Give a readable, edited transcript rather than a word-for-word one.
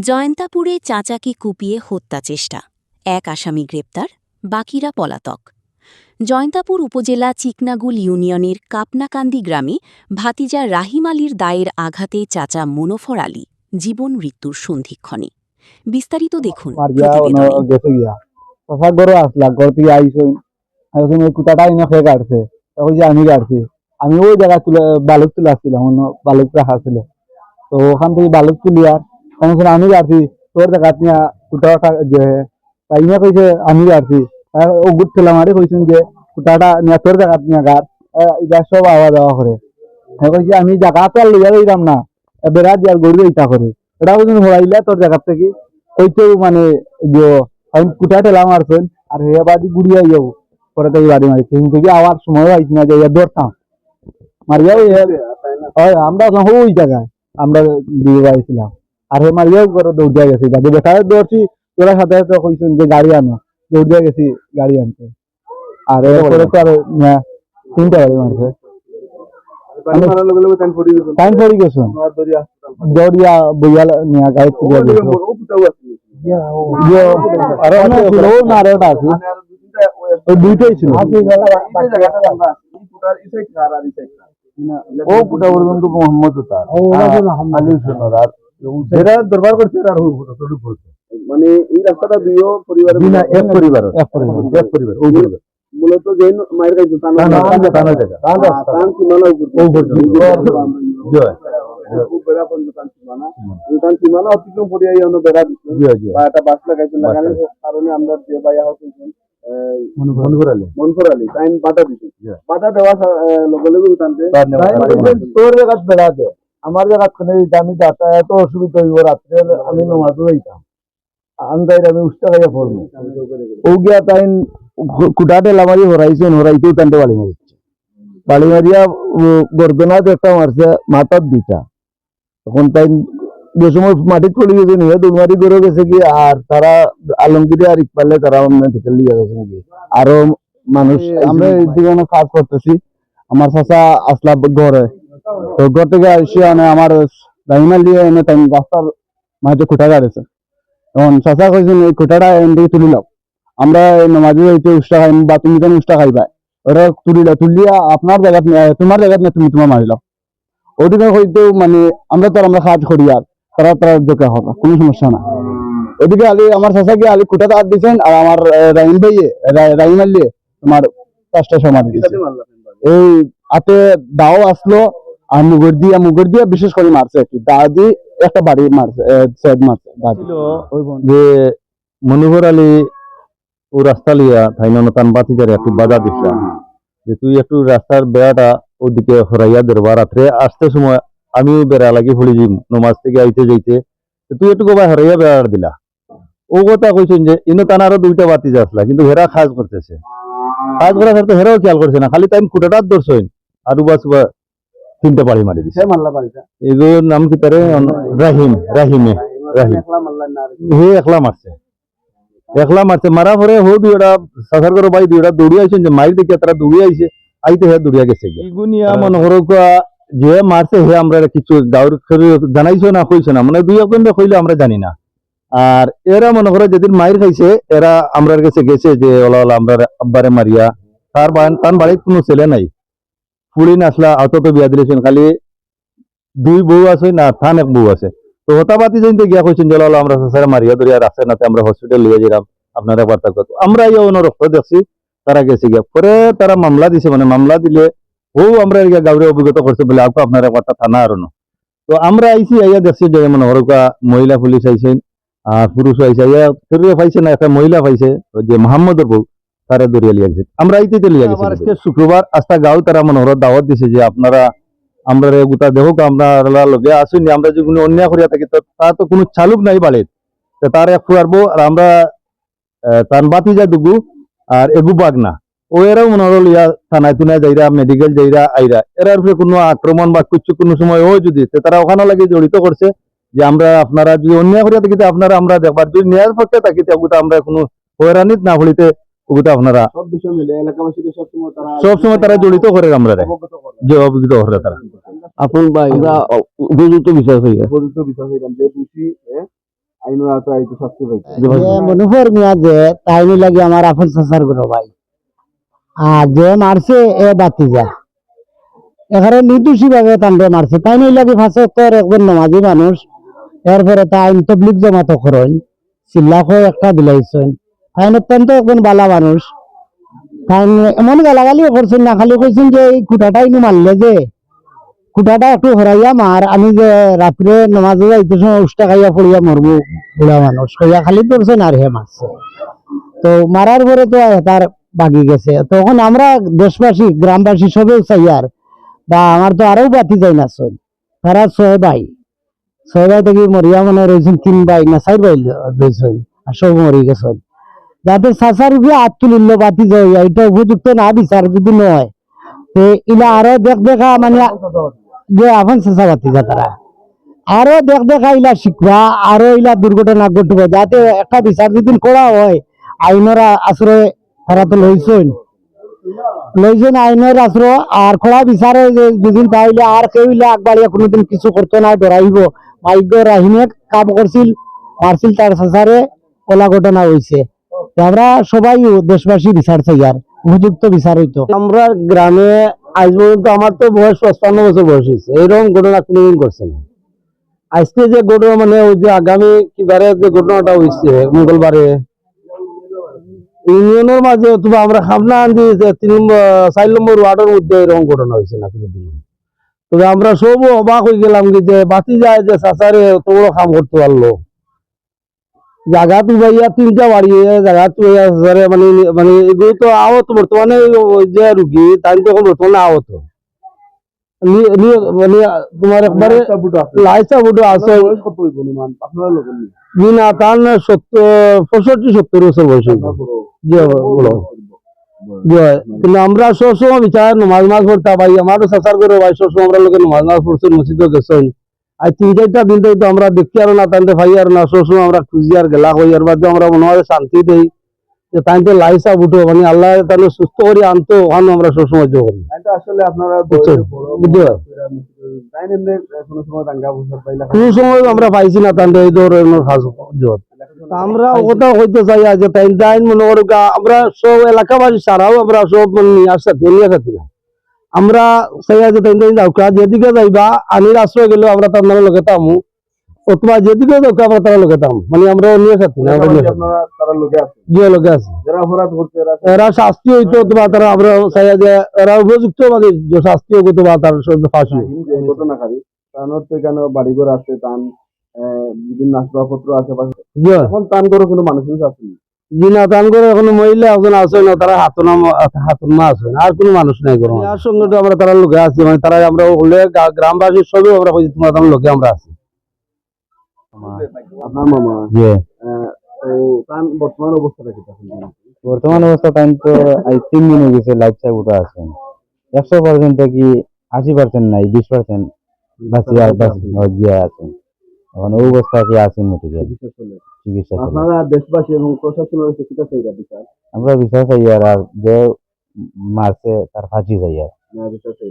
জয়ন্তাপুরে চাচাকে কুপিয়ে হত্যা চেষ্টা, এক আসামি গ্রেপ্তার, বাকিরা পলাতক। জয়ন্তাপুর উপজেলা চিকনাগুল ইউনিয়নের কাপনাকান্দি গ্রামে ভাতিজা রাহিম আলীর দায়ের আঘাতে চাচা মুনফর আলী জীবন মৃত্যুর সন্ধিক্ষণে। বিস্তারিত দেখুন আমি ওই জায়গায় বালুক তুলে আসছিলাম, বালুক রাখা ছিল, তো ওখান থেকে বালুক তুলিয়ার আমি গাড়ছি তোর জায়গা নিয়ে কুটাটা যে তাইনা কইছে আমি গাড়ছি ও গুট খেলাম আরে কইছেন যে কুটাটা নিয়ে তোর জায়গা নিয়ে গার এবার সব আওয়া দাওয়া করে। হ্যাঁ কইছে আমি জায়গাতে আর লইয়া যাইতাম না, বেড়া দিয়ার গরু ইটা করে এটা কইছেন হরাইলে তোর জায়গা থেকে কইতেও মানে যে আমি কুটা ঠেলাম আরছেন আর হে বাদি গুড়িয়া যাবো পরে তাই বাড়ি মারি সেদিন থেকে আওয়ার সময় আইছি না যে দৌড়তাম মারিয়া আমরা ওই জায়গায় আমরা দিয়ে যাইছিলাম আর হে মারিয়াও করে দৌড়িয়া গেছি বাদে বেটারে দৌড়ছি তোরা সাথে সাথে কইছেন যে গাড়ি আনো, দৌড়িয়া গেছি গাড়ি আনতে আর এরপরে তো আর তিনটা গাড়ি মারছে টাইম পড়ি গেছেন দৌড়িয়া বইয়া নিয়ে গাড়ি তুলিয়া গেছে আরো না আরো আছে ওই দুইটাই ছিল ও কুটা পর্যন্ত মোহাম্মদ যেটা দরবার করছে আর মানে এই রাস্তাটা দুইও পরিবার এক পরিবার ওই পরিবার মূলত যে মায়ের কাছে সীমানা অতিক্রম করিয়া বেড়া দিচ্ছেন বা একটা বাস লাগাইছেন লাগানোর কারণে আমরা যে ভাইয়া হচ্ছেন মনফর আলী টাইম বাধা দিচ্ছেন, বাধা দেওয়া লগে লগে তোর জায়গা বেড়া দে আমার জায়গা আমি যাতায়াত অসুবিধা হইব রাত্রে আমি নমাজও যাইতাম আমি উষ্টা খাইয়া পড়বো ও গিয়া তাই কুটাটে লামারি হরাইছেন হরাইতেও টানতে বাড়ি মারিচ্ছে বাড়ি মারিয়া গর্দনাথ একটা মারছে মাথার দুইটা তখন তাই যে সময় মাটি পড়ে গেছে নিয়ে দৌড়মারি করে গেছে কি আর তারা আলমগীরে আর ইকবালে তারা মেডিকেল নিয়ে গেছেন কি আরো মানুষ আমরা এই দিকে কাজ করতেছি আমার চাচা আসলা ঘরে তো ঘর থেকে আসি আমার রাহিমাল দিয়ে এনে তাই রাস্তার মাঝে খুঁটা গাড়েছে তখন চাচা কইছেন এই খুঁটাটা এন দিকে তুলি লাও আমরা নামাজে হইতে উষ্টা খাই বা তুমি যেন উষ্টা খাইবা ওটা তুলিয়া আপনার জায়গা তোমার জায়গা না তুমি তোমার মারিলাম ওদিকে হয়তো মানে আমরা তো আমরা কাজ করি আর তারা তারা জোকা হবে কোনো সমস্যা না। ওদিকে আলী আমার চাচাকে আলী খুঁটাতে হাত দিয়েছেন আর আমার রাহিম ভাইয়ে রাহিম আলী তোমার পাঁচটা সমাধি দিয়েছে এই হাতে দাও আসলো আর মুগর দিয়া বিশেষ করে মারছে একটি দা দিয়ে একটা বাড়ি মারছে মারছে যে মনোহর আলী ও রাস্তা লিয়া তান বাতিজারে একটু বাধা দিছিলাম যে তুই একটু রাস্তার বেড়াটা ওদিকে হরাইয়া দেবা রাত্রে আসতে সময় আমি বেড়া লাগি ফুলি যাই নমাজ থেকে আইতে যাইতে তুই একটু গোবা হরাইয়া বেড়া দিলা ও কথা কইছেন যে ইনো তান আরো দুইটা বাতি আসলা কিন্তু হেরা কাজ করতেছে কাজ করার ক্ষেত্রে হেরাও খেয়াল করছে না খালি টাইম কুটাটা ধরছেন আর উবা সুবা তিনটা বাড়ি মারি দিছে এগুলোর নাম কি তারে রাহিম হে একলা মারছে মারা পরে হো দুইটা সাসার করে ভাই দুইটা দৌড়ি আইছেন যে মাইর দেখে তারা দৌড়ি আইছে আইতে হে দৌড়িয়া গেছে ইগুনিয়া মনোহর যে মারছে হে আমরা কিছু গাঁর জানাইছো না কইছো না মানে দুই একজন কইলে আমরা জানি না আর এরা মনে করে যেদিন মাইর খাইছে এরা আমরা কাছে গেছে যে ওলা আমরা আব্বারে মারিয়া তার বাড়ির কোনো ছেলে নাই ফুড়ি নাসলা আত তো বিয়া দিলেছেন খালি দুই বউ আছে না থান এক বউ আছে তো হতাবাতি জনতে গিয়া কইছেন যে ওলা আমরা সাসারে মারিয়া ধরিয়া রাখছে না আমরা হসপিটাল লিয়ে যাইলাম আপনারা বার্তা করতো আমরা ইয়ে অন্য রক্ত দেখছি তারা গেছে গিয়া পরে তারা মামলা দিছে মানে মামলা দিলে ও আমরা গাঁরে অভিজ্ঞতা করছে বলে আপু আপনারা বার্তা থানা আর তো আমরা আইসি আইয়া দেখছি যে মনে হরকা মহিলা পুলিশ আইছেন আর পুরুষ আইসে আইয়া ফেরিয়ে পাইছে না একটা মহিলা পাইছে যে মোহাম্মদের বউ তারা দরিয়া লিয়া গেছে আমরা আইতে লিয়া গেছি আজকে শুক্রবার আস্তা গাঁও তারা মনে হর দাওয়াত দিছে যে আপনারা আমরা গোটা দেহ আপনারা লগে আসুন আমরা যে কোনো অন্যায় করিয়া থাকি তো তা তো কোনো চালুক নাই বাড়ির তো তার এক ফুয়ারবো আর আমরা তান বাতি যা দুগু আর এগু বাগ না ও এরাও মনে হল ইয়া থানায় তুনায় যাইরা মেডিকেল যাইরা আইরা এরার উপরে কোনো আক্রমণ বা কিছু কোনো সময় ও যদি তারা ওখানে লাগে জড়িত করছে যে আমরা আপনারা যদি অন্যায় করিয়া থাকি আপনারা আমরা দেখবার যদি ন্যায়ের পক্ষে থাকি ওগুতা আমরা কোনো হয়রানিত না হলিতে ওগুতা আপনারা সব বিষয় মিলে এলাকাবাসীদের সবসময় তারা জড়িত করে আমরা যে অভিজ্ঞত করে তারা আপন বা উপযুক্ত বিচার হইয়া যে দোষী আইনের আওতায় আইতে শাস্তি পাইছে মনোহর মিয়া যে তাইনি লাগে আমার আপন সাসার গুলো ভাই আর যে মারছে এ বাতিজা এখানে নির্দোষী ভাবে তান্ডে মারছে তাই নই লাগে ফাঁসে তোর একজন নামাজি মানুষ এরপরে তাই তবলিক জমাত করেন চিল্লাখ একটা বিলাইছেন তাই অত্যন্ত একজন বালা মানুষ তাই এমন গালাগালিও করছেন না খালি কইছেন যে এই খুঁটাটাই নু মারলে যে খুঁটাটা একটু হরাইয়া মার আমি যে রাত্রে নামাজে যাইতে সময় উষ্টা খাইয়া পড়িয়া মরবো বুড়া মানুষ কইয়া খালি করছেন আর হে মারছে তো মারার পরে তো তার বাগি গেছে তখন আমরা দেশবাসী গ্রামবাসী সবেও চাই আর বা আমার তো আরো বাতি যায় না সই তারা 6 ভাই থেকে মরিয়া মনে রয়েছেন 3 ভাই না 4 ভাই রয়েছেন আর সব মরি গেছেন যাদের চাচার উপরে হাত তুলিল বাতি যায় এটা উপযুক্ত না বিচার যদি নয় তো ইলা আরো দেখা মানে যে এখন চাচা বাতি যা তারা আরো দেখা ইলা শিখবা আরো ইলা দুর্ঘটনা ঘটব যাতে একটা বিচার যদি করা হয় আইনের আশ্রয় তারা তো লইছেন আইনের আশ্রয় আর খোলা বিচারে যেদিন তাইলে আর কেউ আগবাড়িয়া কোনোদিন কিছু করতো না ডরাইব ভাগ্য রাহিনে কাম করছিল মারছিল তার সাসারে কলা ঘটনা হয়েছে আমরা সবাই দেশবাসী বিচার চাই আর উপযুক্ত বিচার হইতো আমরা গ্রামে আজ পর্যন্ত আমার তো বয়স 55 বছর বয়স হয়েছে এইরকম ঘটনা কোনোদিন করছে না আজকে যে ঘটনা মানে ওই যে আগামী কিবারে যে ঘটনাটা হয়েছে মঙ্গলবারে ইউনিয়নের মাঝে অথবা আমরা খামনা আনছি 4 নম্বর ওয়ার্ডের মধ্যে এরকম ঘটনা হয়েছে না কোনোদিন তবে আমরা সব অবাক হয়ে গেলাম যে বাতি যায় যে চাচারে অত বড় কাম করতে পারলো জায়গা তুবাইয়া 3টা বাড়ি জায়গা তুবাইয়া মানে মানে এগুলো তো আহত বর্তমানে যে রুগী তাই তো এখন বর্তমানে আহত মানে তোমার একবারে লাইসা বুটো আছে না তার 65-70 বছর বয়স কিন্তু আমরা সবসময় বিচার নামাজ পড়তে ভাই আমারও চাচার করে ভাই সবসময় আমরা লোকের নামাজ পড়ছি মসজিদে গেছেন আর 3-4টা দিন তো আমরা দেখি আর না তাইতে ভাই আর না সবসময় আমরা খুঁজি আর গেলা হই আর বাদে আমরা মনে হয় শান্তি দেই যে তাইতে লাইসা বুটো মানে আল্লাহ তাহলে সুস্থ করে আনতো ওখানে আমরা সবসময় যোগ করি আসলে আপনারা কোনো সময় আমরা পাইছি না তাহলে এই ধরনের জোর আমরা কথা হইতে চাই যে তাই তাই মনে করো আমরা সব এলাকাবাসী ছাড়াও আমরা সব নিয়ে সাথে না আমরা চাই যে তাই তাই যাওকা যেদিকে যাইবা আনির আশ্রয় গেলেও আমরা তার নামে লোকে তামু অথবা যেদিকে যাওকা আমরা তারা লোকে তাম মানে আমরা নিয়ে সাথে না যে লোকে আছে এরা শাস্তি হইতো অথবা তারা আমরা চাই যে এরা উপযুক্ত মানে যে শাস্তি হইতো বা তার ফাঁসি ঘটনাকারী কারণ এখানে বাড়িঘর আছে তান বিভিন্ন আসবাবপত্র আছে এখন তান করে কোনো মানুষ আছে জি না তান করে এখন মহিলা একজন আছে না তারা হাতুন মা আছে আর কোনো মানুষ নাই করো আর সঙ্গে তো আমরা তারা লোকে আছি মানে তারা আমরা হলে গ্রামবাসী সবই আমরা কইছি তোমার তার লোকে আমরা আছি আপনার মামা জি তো তান বর্তমান অবস্থাটা কি বর্তমান অবস্থা তাই তো 3 দিন হয়ে গেছে লাইফ সাইড উঠে আছেন 100% কি 80% নাই 20% বাঁচিয়ে আছেন এখন ওই অবস্থা কি আছেন না চিকিৎসা আপনারা দেশবাসী এবং প্রশাসনের কাছে কিটা চাই বিচার আমরা বিচার চাই আর যে মারছে তার ফাঁসি চাই আর বিচার চাই